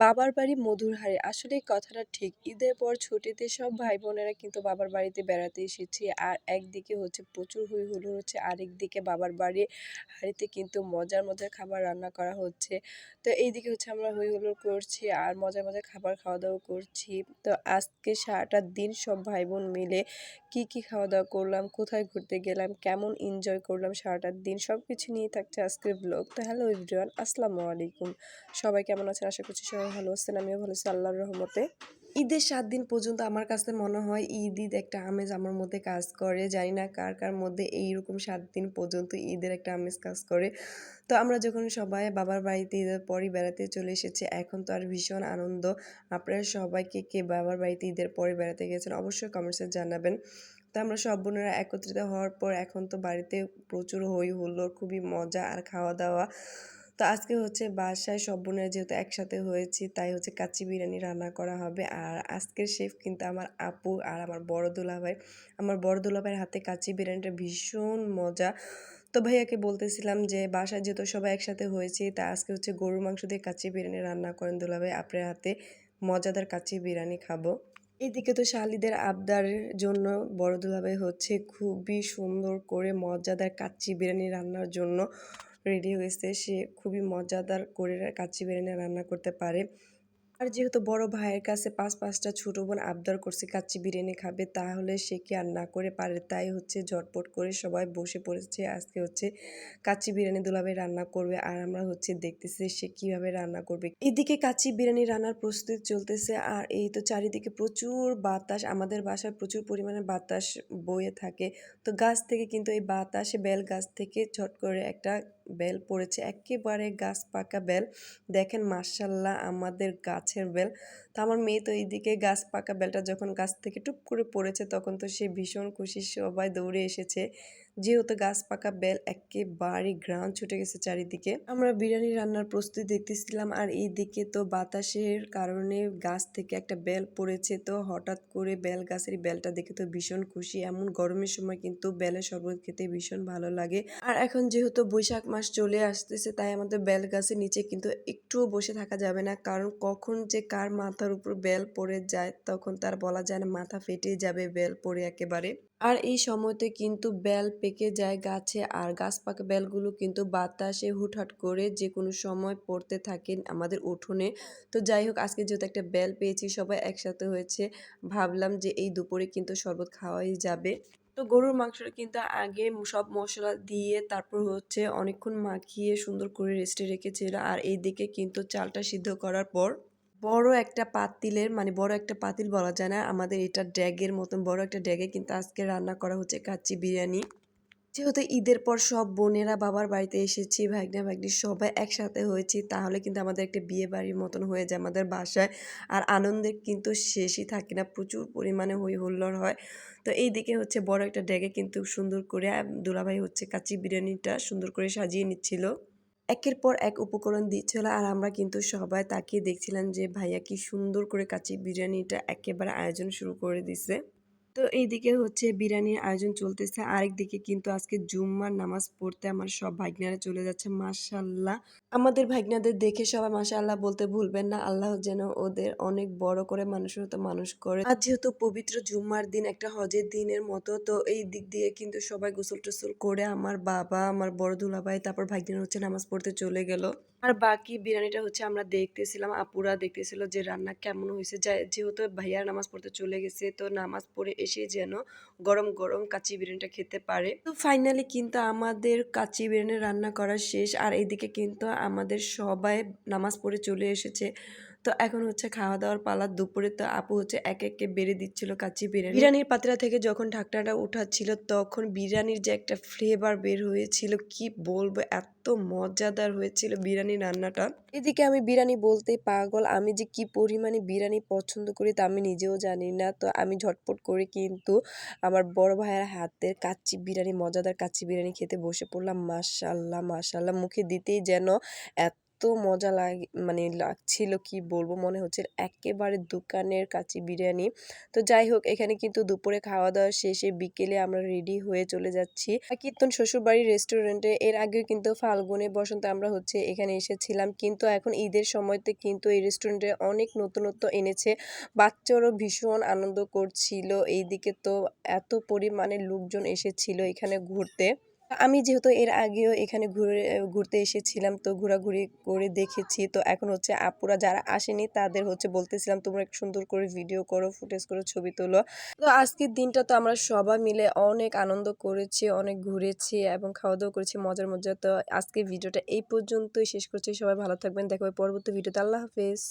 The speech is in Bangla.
বাবার বাড়ি মধুর হাঁড়ি। আসলে এই কথাটা ঠিক। ঈদের পর ছুটিতে সব ভাই-বোনেরা কিন্তু বাবার বাড়িতে বেড়াতে এসেছি। আর একদিকে হচ্ছে প্রচুর হৈ হুল্লোড় হচ্ছে, আরেকদিকে বাবার বাড়ির হাঁড়িতে কিন্তু মজার, মজার খাবার রান্না করা হচ্ছে। তো এইদিকে হচ্ছে আমরা হৈ হুল্লোড় করছি আর মজার, মজার খাবার খাওয়া-দাওয়া করছি। তো আজকে সারাটা দিন সব ভাই-বোন মিলে কি খাওয়া-দাওয়া করলাম, কোথায় ঘুরতে গেলাম, কেমন এনজয় করলাম সারাটা দিন সবকিছু নিয়ে থাকছে আজকের ব্লগ। তো হ্যালো এভরিওয়ান, আসসালামু আলাইকুম। সবাই কেমন আছেন? আশা করছি সবাই ভালো আছেন। আমিও ভালো আছি আল্লাহর রহমতে। ঈদের ৭ দিন পর্যন্ত আমার কাছে মনে হয় ঈদ একটা আমেজ আমার মধ্যে কাজ করে। জানি না কার মধ্যে এইরকম ৭ দিন পর্যন্ত ঈদের একটা আমেজ কাজ করে। তো আমরা যখন সবাই বাবার বাড়িতে ঈদের পরই বেড়াতে চলে এসেছি, এখন তো আর ভীষণ আনন্দ। আপনারা সবাই কে বাবার বাড়িতে ঈদের পরে বেড়াতে গেছেন অবশ্যই কমেন্টসে জানাবেন। তো আমরা সব বোনেরা একত্রিত হওয়ার পর এখন তো বাড়িতে প্রচুর হৈ হুল্লোড়, খুবই মজা আর খাওয়া-দাওয়া। তো আজকে হচ্ছে বাসায় সব বোনেরা যেহেতু একসাথে হয়েছি, তাই হচ্ছে কাচ্চি বিরিয়ানি রান্না করা হবে। আর আজকের শেফ কিন্তু আমার আপু আর আমার বড় দুলাভাই। আমার বড় দুলাভাইয়ের হাতে কাচ্চি বিরিয়ানিটা ভীষণ মজা। তো ভাইয়াকে বলতেছিলাম যে বাসায় যেহেতু সবাই একসাথে হয়েছি, তা আজকে হচ্ছে গরুর মাংস দিয়ে কাচ্চি বিরিয়ানি রান্না করেন দুলাভাই। আপনার হাতে মজাদার কাচ্চি বিরিয়ানি খাবো। এদিকে তো শালিদের আবদারের জন্য বড় দুলাভাই হচ্ছে খুবই সুন্দর করে মজাদার কাচ্চি বিরিয়ানি রান্নার জন্য রেডি হয়েছে। সে খুবই মজাদার করে কাচ্চি বিরিয়ানি রান্না করতে পারে। আর যেহেতু বড় ভাইয়ের কাছে ৫টা ছোট বোন আবদার করছে কাচ্চি বিরিয়ানি খাবে, তাহলে সে কি আর না করে পারে। তাই হচ্ছে ঝটপট করে সবাই বসে পড়েছে। আজকে হচ্ছে কাচ্চি বিরিয়ানি দুলাভাই রান্না করবে আর আমরা হচ্ছে দেখতেছি সে কিভাবে রান্না করবে। এদিকে কাচ্চি বিরিয়ানি রান্নার প্রস্তুতি চলতেছে আর এই তো চারিদিকে প্রচুর বাতাস। আমাদের বাসায় প্রচুর পরিমাণে বাতাস বয়ে থাকে। তো গাছ থেকে কিন্তু এই বাতাসে বেল গাছ থেকে ঝট করে একটা বেল পড়েছে। এক্কেবারে গাছ পাকা বেল। দেখেন মাশাআল্লাহ আমাদের গাছের বেল। তো আমার মেয়ে তো এইদিকে গাছ পাকা বেলটা যখন গাছ থেকে টুপ করে পড়েছে তখন তো সে ভীষণ খুশি, সবাই দৌড়ে এসেছে। যেহেতু গাছ পাকা বেল এক্কেবারে ঘ্রাণ ছুটে গেছে চারিদিকে। আমরা বিরিয়ানি রান্নার প্রস্তুতি দেখতেছিলাম আর এইদিকে তো বাতাসের কারণে গাছ থেকে একটা বেল পড়েছে। তো হঠাৎ করে বেল গাছের বেলটা দেখে তো ভীষণ খুশি। এমন গরমের সময় কিন্তু বেলের শরবত খেতে ভীষণ ভালো লাগে। আর এখন যেহেতু বৈশাখ মাস চলে আসতেছে, তাই আমাদের বেল গাছের নিচে কিন্তু একটুও বসে থাকা যাবে না, কারণ কখন যে কার মাথার উপর বেল পড়ে যায় তখন তার বলা যায় না, মাথা ফেটে যাবে বেল পড়ে একেবারে। আর এই সময়তে কিন্তু বেল পেকে যায় গাছে আর গাছ পাকা বেলগুলো কিন্তু বাতাসে হুটহাট করে যে কোনো সময় পড়তে থাকে আমাদের উঠোনে। তো যাই হোক, আজকে যেহেতু একটা বেল পেয়েছি, সবাই একসাথে হয়েছে, ভাবলাম যে এই দুপুরে কিন্তু শরবত খাওয়াই যাবে। তো গরুর মাংসটা কিন্তু আগে সব মসলা দিয়ে তারপর হচ্ছে অনেকক্ষণ মাখিয়ে সুন্দর করে রেস্টে রেখেছিল। আর এইদিকে কিন্তু চালটা সিদ্ধ করার পর বড় একটা পাতিলের, মানে বড় একটা পাতিল বলা যায় না, আমাদের এটা ড্যাগের মতন বড় একটা ড্যাগে কিন্তু আজকে রান্না করা হচ্ছে কাচ্চি বিরিয়ানি। যেহেতু ঈদের পর সব বোনেরা বাবার বাড়িতে এসেছি, ভাগ্না-ভাগ্নি সবাই একসাথে হয়েছি, তাহলে কিন্তু আমাদের একটা বিয়ে বাড়ির মতন হয়ে যায় আমাদের বাসায়। আর আনন্দের কিন্তু শেষই থাকে না, প্রচুর পরিমাণে হৈ হুল্লোড় হয়। তো এইদিকে হচ্ছে বড় একটা ডেগে কিন্তু সুন্দর করে দুলাভাই হচ্ছে কাচ্চি বিরিয়ানিটা সুন্দর করে সাজিয়ে নিচ্ছিল। একের পর এক উপকরণ দিচ্ছিল আর আমরা কিন্তু সবাই তাকিয়ে দেখছিলাম যে ভাইয়া কি সুন্দর করে কাচ্চি বিরিয়ানিটা একেবারে আয়োজন শুরু করে দিছে। তো এইদিকে হচ্ছে বিরিয়ানির আয়োজন চলতেছে। আরেকদিকে কিন্তু আজকে জুম্মার নামাজ পড়তে আমার সব ভাগ্নারা চলে যাচ্ছে। মাশাআল্লাহ! আমাদের ভাগ্নাদের দেখে সবাই মাশাআল্লাহ বলতে ভুলবেন না। আল্লাহ যেন ওদের অনেক বড় করে মানুষের মতো মানুষ করে। আজ যেহেতু পবিত্র জুম্মার দিন, একটা হজের দিনের মতো, তো এই দিক দিয়ে কিন্তু সবাই গোসল-টোসল করে আমার বাবা, আমার বড় দুলাভাই, তারপর ভাগ্নিরা হচ্ছে নামাজ পড়তে চলে গেল। আর বাকি বিরিয়ানিটা হচ্ছে আমরা দেখতেছিলাম, আপুরা দেখতেছিল যে রান্না কেমন হইছে। যেহেতু ভাইয়া নামাজ পড়তে চলে গেছে, তো নামাজ পড়ে এসে যেন গরম, গরম কাচ্চি বিরিয়ানিটা খেতে পারে। তো ফাইনালি কিন্তু আমাদের কাচ্চি বিরিয়ানি রান্না করা শেষ। আর এদিকে কিন্তু আমাদের সবাই নামাজ পড়ে চলে এসেছে। তো এখন হচ্ছে খাওয়া-দাওয়ার পালা। দুপুরে তো আপু হচ্ছে একে, একে বেড়ে দিচ্ছিল কাচ্চি বিরিয়ানি। বিরিয়ানির পাতিলা থেকে যখন ঢাকনাটা উঠাচ্ছিল, তখন বিরিয়ানির যে একটা ফ্লেভার বের হয়েছিল, কি বলবো! এত মজাদার হয়েছিল বিরিয়ানি রান্নাটা। এদিকে আমি বিরিয়ানি বলতেই পাগল। আমি যে কি পরিমাণে বিরিয়ানি পছন্দ করি তা আমি নিজেও জানি না। তো আমি ঝটপট করে কিন্তু আমার বড় ভাইয়ের হাতের কাচ্চি বিরিয়ানি, মজাদার কাচ্চি বিরিয়ানি খেতে বসে পড়লাম। মাশাআল্লাহ, মাশাআল্লাহ! মুখে দিতেই যেন এত এত মজা মানে লাগছিল কি বলবো, মনে হচ্ছে একেবারে দোকানের কাচ্চি বিরিয়ানি। তো যাই হোক, এখানে কিন্তু দুপুরে খাওয়া-দাওয়া শেষে বিকেলে আমরা রেডি হয়ে চলে যাচ্ছি কীর্তন শ্বশুরবাড়ির রেস্টুরেন্টে। এর আগেও কিন্তু ফাল্গুনে, বসন্তে আমরা হচ্ছে এখানে এসেছিলাম। কিন্তু এখন ঈদের সময়তে কিন্তু এই রেস্টুরেন্টে অনেক নতুনত্ব এনেছে। বাচ্চারাও ভীষণ আনন্দ করছিল। এইদিকে তো এত পরিমাণে লোকজন এসেছিল এখানে ঘুরতে। আমি যেহেতু এর আগেও এখানে ঘুরতে এসেছিলাম, তো ঘোরাঘুরি করে দেখেছি। তো এখন হচ্ছে আপুরা যারা আসেনি তাদের হচ্ছে বলতেছিলাম, তোমরা একটু সুন্দর করে ভিডিও করো, ফুটেজ করো, ছবি তোলো। তো আজকের দিনটা তো আমরা সবাই মিলে অনেক আনন্দ করেছি, অনেক ঘুরেছি এবং খাওয়া-দাওয়া করেছি মজার মজার। তো আজকের ভিডিওটা এই পর্যন্তই শেষ করছি। সবাই ভালো থাকবেন। দেখা হবে পরবর্তী ভিডিওতে। আল্লাহ হাফেজ।